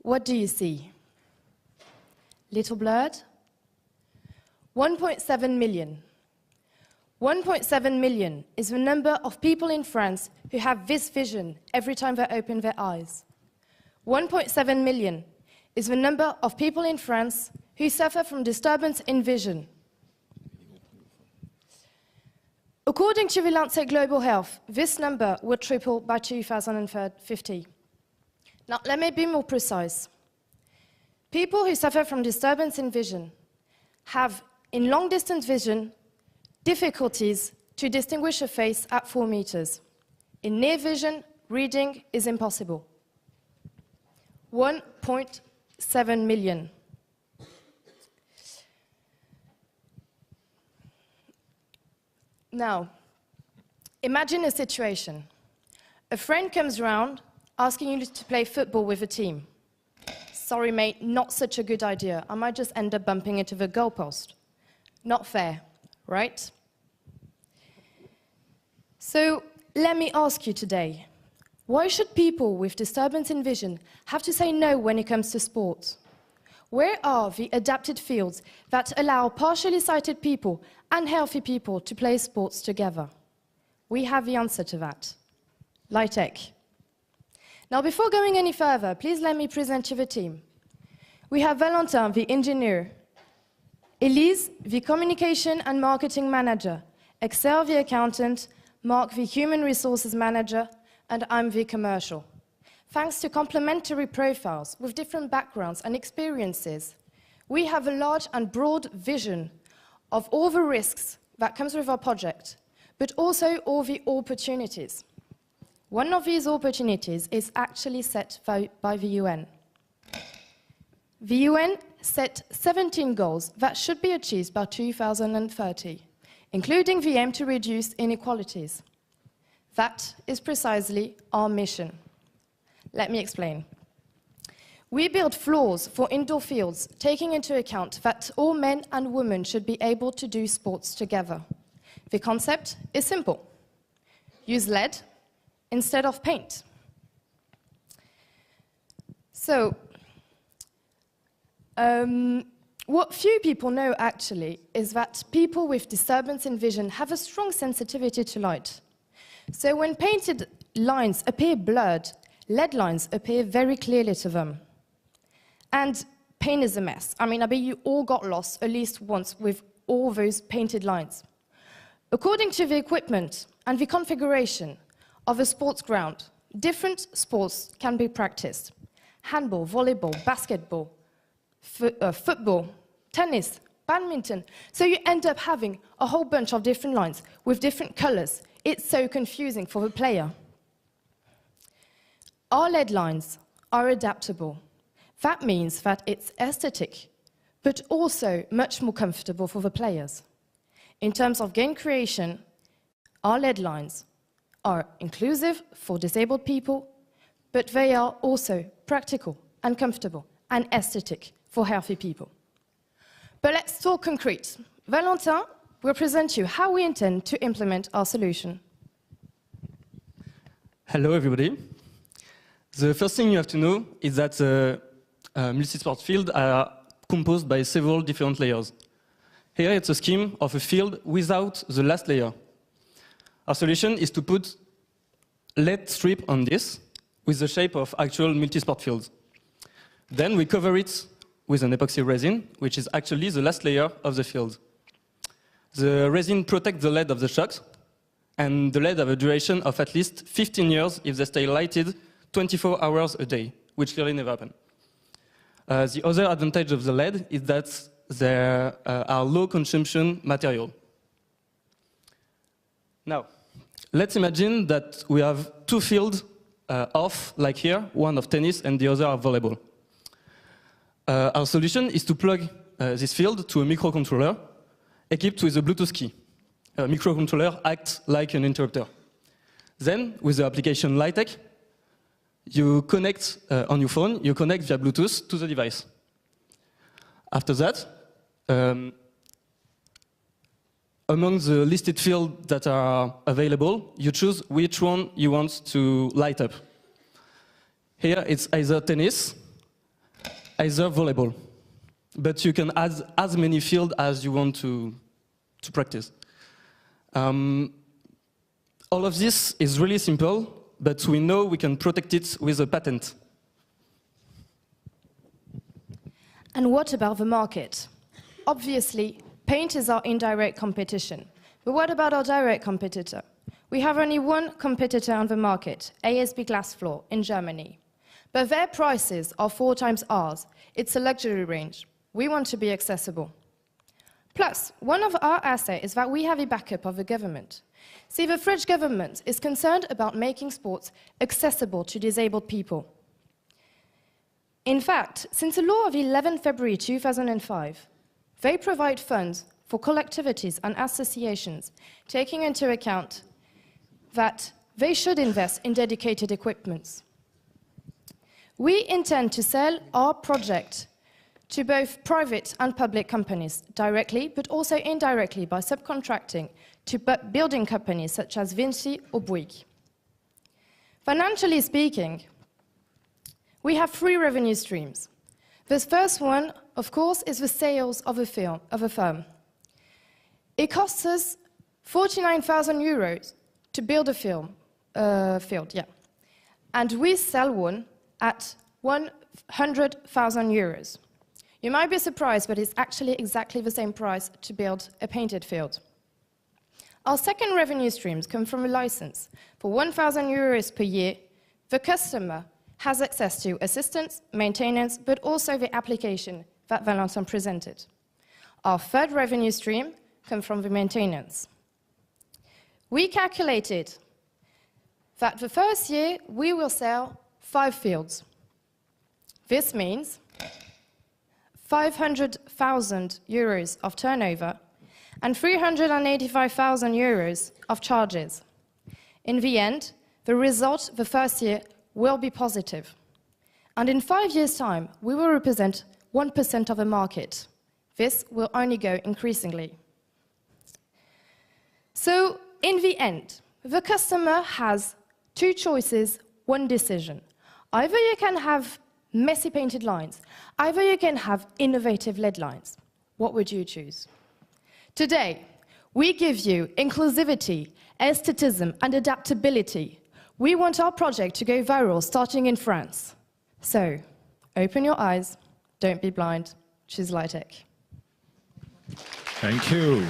what do you see? Little blurred? 1.7 million. 1.7 million is the number of people in France who have this vision every time they open their eyes. 1.7 million is the number of people in France who suffer from disturbance in vision. According to the Lancet Global Health, this number would triple by 2050. Now, let me be more precise. People who suffer from disturbance in vision have, in long-distance vision, difficulties to distinguish a face at 4 meters. In near vision, reading is impossible. 1.7 million. Now, imagine a situation. A friend comes round asking you to play football with a team. Sorry, mate, not such a good idea. I might just end up bumping into the goalpost. Not fair, right? So, let me ask you today, why should people with disturbance in vision have to say no when it comes to sports? Where are the adapted fields that allow partially sighted people and healthy people to play sports together? We have the answer to that. Lightech. Now, before going any further, please let me present you the team. We have Valentin, the engineer, Elise, the communication and marketing manager, Axelle, the accountant, Marc, the human resources manager, and I'm the commercial. Thanks to complementary profiles with different backgrounds and experiences, we have a large and broad vision of all the risks that comes with our project, but also all the opportunities. One of these opportunities is actually set by the UN. The UN set 17 goals that should be achieved by 2030, including the aim to reduce inequalities. That is precisely our mission. Let me explain. We build floors for indoor fields, taking into account that all men and women should be able to do sports together. The concept is simple. Use lead instead of paint. So, what few people know actually is that people with disturbance in vision have a strong sensitivity to light. So when painted lines appear blurred, lead lines appear very clearly to them. And paint is a mess. I mean, I bet you all got lost at least once with all those painted lines. According to the equipment and the configuration of a sports ground, different sports can be practiced. Handball, volleyball, basketball, football, tennis, badminton. So you end up having a whole bunch of different lines with different colors. It's so confusing for the player. Our lead lines are adaptable. That means that it's aesthetic, but also much more comfortable for the players. In terms of game creation, our lead lines are inclusive for disabled people, but they are also practical and comfortable and aesthetic for healthy people. But let's talk concrete. Valentin will present you how we intend to implement our solution. Hello, everybody. The first thing you have to know is that the multi-sport fields are composed by several different layers. Here it's a scheme of a field without the last layer. Our solution is to put LED strip on this with the shape of actual multi-sport fields. Then we cover it with an epoxy resin, which is actually the last layer of the field. The resin protects the LED of the shot, and the LED have a duration of at least 15 years if they stay lighted 24 hours a day, which clearly never happens. The other advantage of the LED is that they are low consumption material. Now, let's imagine that we have two fields off, like here, one of tennis and the other of volleyball. Our solution is to plug this field to a microcontroller equipped with a Bluetooth key. A microcontroller acts like an interrupter. Then, with the application Lightech, you connect on your phone, you connect via Bluetooth to the device. After that, among the listed fields that are available, you choose which one you want to light up. Here it's either tennis, either volleyball, but you can add as many fields as you want to practice. All of this is really simple, but we know we can protect it with a patent. And what about the market? Obviously, paint is our indirect competition. But what about our direct competitor? We have only one competitor on the market, ASB Glass Floor in Germany. But their prices are 4 times ours. It's a luxury range. We want to be accessible. Plus, one of our assets is that we have a backup of the government. See, the French government is concerned about making sports accessible to disabled people. In fact, since the law of 11 February 2005, they provide funds for collectivities and associations, taking into account that they should invest in dedicated equipments. We intend to sell our project to both private and public companies, directly, but also indirectly by subcontracting to building companies such as Vinci or Bouygues. Financially speaking, we have 3 revenue streams. The first one, of course, is the sales of a firm. It costs us 49,000 euros to build a field, and we sell one at 100,000 euros. You might be surprised, but it's actually exactly the same price to build a painted field. Our second revenue streams come from a license. For 1,000 euros per year, the customer has access to assistance, maintenance, but also the application that Valentin presented. Our third revenue stream comes from the maintenance. We calculated that the first year we will sell 5 fields. This means 500,000 euros of turnover and 385,000 euros of charges. In the end, the result the first year will be positive. And in 5 years' time, we will represent 1% of the market. This will only go increasingly. So, in the end, the customer has 2 choices, 1 decision. Either you can have messy painted lines, either you can have innovative LED lines. What would you choose? Today, we give you inclusivity, aestheticism, and adaptability. We want our project to go viral, starting in France. So, open your eyes, don't be blind, choose Lightech. Thank you.